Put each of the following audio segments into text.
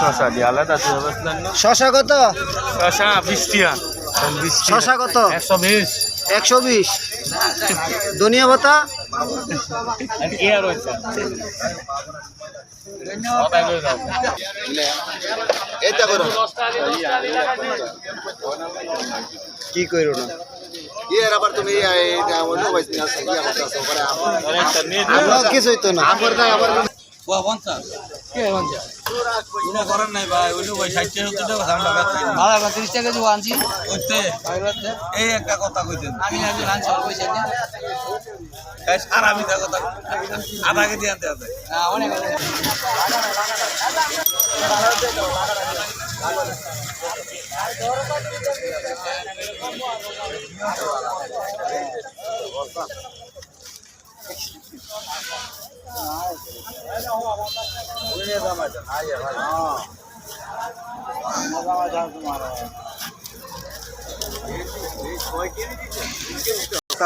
শশা দিয়ে আলাদা শশা কত? শশা 20 টাকা। শশা কত? 120। 120। ধনিয়া পাতা কি করো না কিছুই তো না।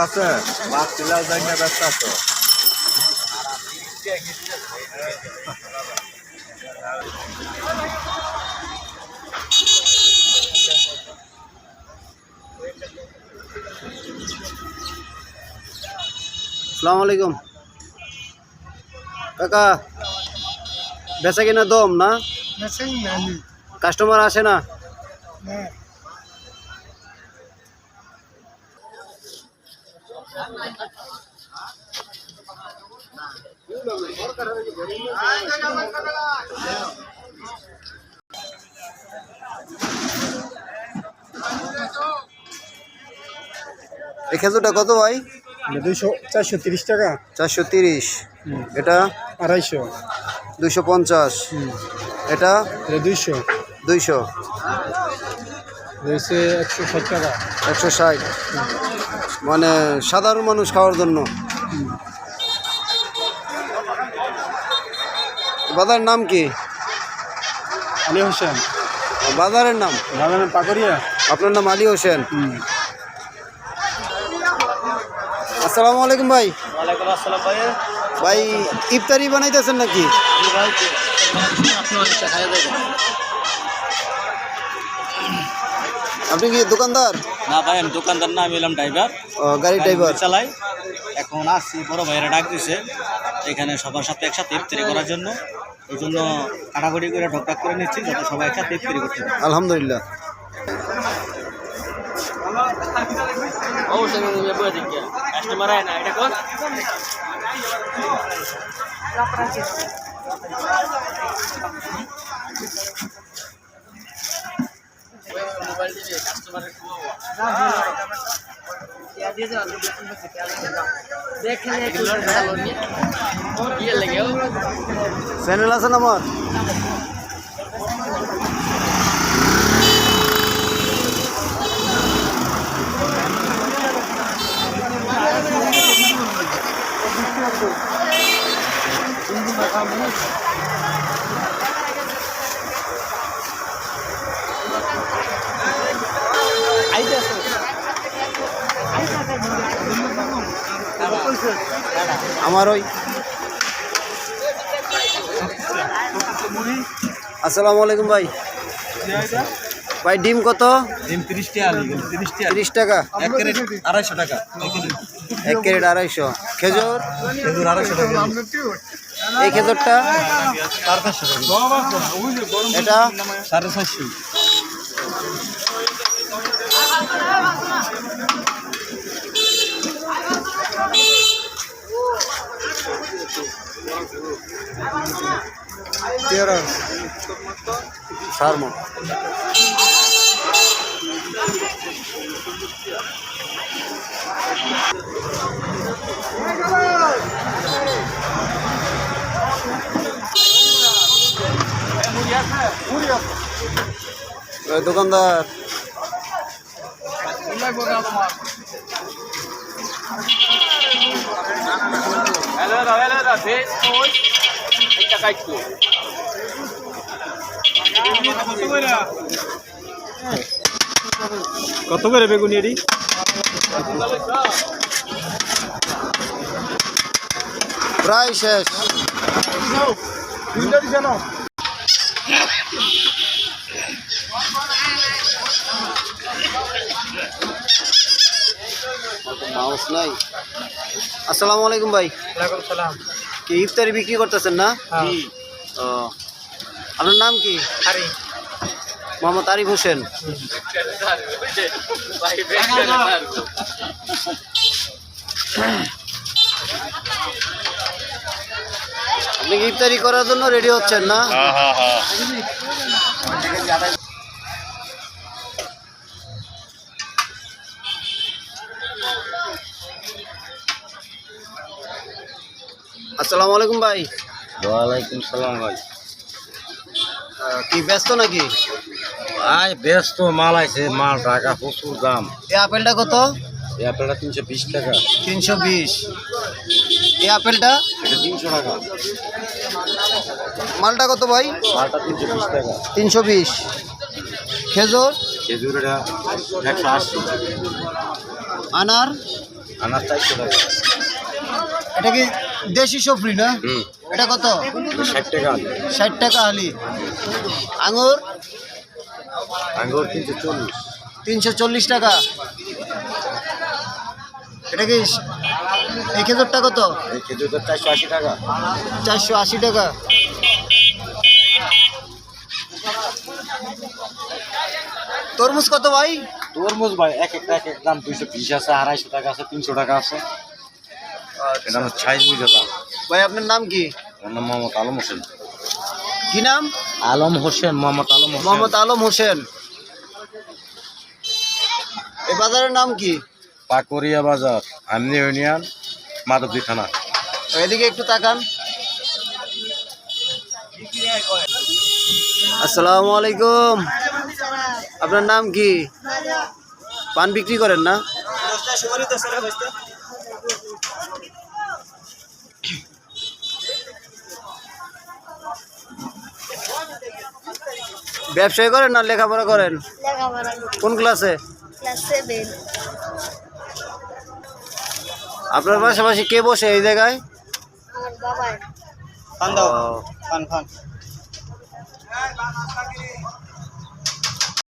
আছে মাছ কিলাও যায় না ব্যস্ত আছে। আসসালামু আলাইকুম কাকা, বেচা কিনা দম না? কাস্টমার আসে না? এই খেজুরটা কত ভাই? 430 টাকা। 430। এটা 250। 250। এটা 200। 200। রয়েছে 160 টাকা। 160। মানে সাধারণ মানুষ খাওয়ার জন্য। বাজারের নাম কি? আলী হোসেন। বাজারের নাম? বাজারের পাকড়িয়া। আপনার নাম আলী হোসেন? আসসালামু আলাইকুম ভাই। ওয়ালাইকুম আসসালাম ভাই। ভাই ইফতারি বানাইতেছেন নাকি? আপনি কি দোকানদার? না ভাই, আমি দোকানদার না, আমি এলাম ড্রাইভার। ও, গাড়ি ড্রাইভার চালাই। এখন আসছি, বড় ভাইয়েরা ডাক দিছে এখানে সবার সাথে একসাথে ইফতারি করার জন্য। এই জন্য কাটাকুটি করে ঢকঢক করে নিচ্ছি যাতে সবাই একসাথে ইফতারি করতে পারে। আলহামদুলিল্লাহ। কাস্টমার আয় না, এটা কোন চ্যানেল আছে না আমার? আমার ওই আসসালামু আলাইকুম ভাই। ভাই ডিম কত? ডিম 30 টাকা। 30 টাকা। 1 ক্যারেট 250 টাকা। 1 ক্যারেট 250। খেজুর? খেজুর 250 টাকা। এই খেজুরটা 450 টাকা। এটা 450। সারমো দোকানদার কত করে বেগুনি এডি? প্রায় শেষ। মাউস নাই। আসসালামু আলাইকুম ভাই। ওয়ালাইকুম সালাম। কি ইফতারি বিক্রি করতেছেন না? ও, আপনার নাম কি? আরে মোহাম্মদ আরিফ হোসেন। আপনি কি ইফতারি করার জন্য রেডি হচ্ছেন না? আসসালামু আলাইকুম ভাই। ওয়ালাইকুম সালাম ভাই। কি ব্যস্ত নাকি? আই ব্যস্ত, মাল আছে, মাল টাকা প্রচুর দাম। এই আপেলটা কত? এই আপেলটা 320 টাকা। 320। এই আপেলটা? এটা 300 টাকা। মালটা কত ভাই? মালটা 320 টাকা। 320। খেজুর? খেজুরটা 180। আনার? আনার 400 টাকা। এটা কি দেশি সফরি না? এটা কত? 60 টাকা। 60 টাকা হালি। আঙুর? আঙ্গুর 340। 340 টাকা। এটা কি এই খেজুরটা কত? এই খেজুরটা 480 টাকা। 480 টাকা। তরমুজ কত ভাই? তরমুজ ভাই এক এক দাম 220 আছে, 250 টাকা আছে, 300 টাকা আছে। এটা হচ্ছে সাইজ বুঝে দাম। ভাই আপনার নাম কি? ওর নাম মোহাম্মদ আলম হোসেন। কি নাম? আলম হোসেন, মোহাম্মদ আলম হোসেন। মোহাম্মদ আলম হোসেন। এই বাজারের নাম কি? পাকরিয়া বাজার, আমনি ইউনিয়ন, মাধবদী থানা। এদিকে একটু তাকান। আসসালামু আলাইকুম। আপনার নাম কি? পান বিক্রি করেন না? ব্যবসায় করেন না লেখাপড়া করেন? লেখাপড়া কোন ক্লাসে? ক্লাস 7। আপনার পাশাপাশি কে বসে এই জায়গায়? আমার বাবা ও,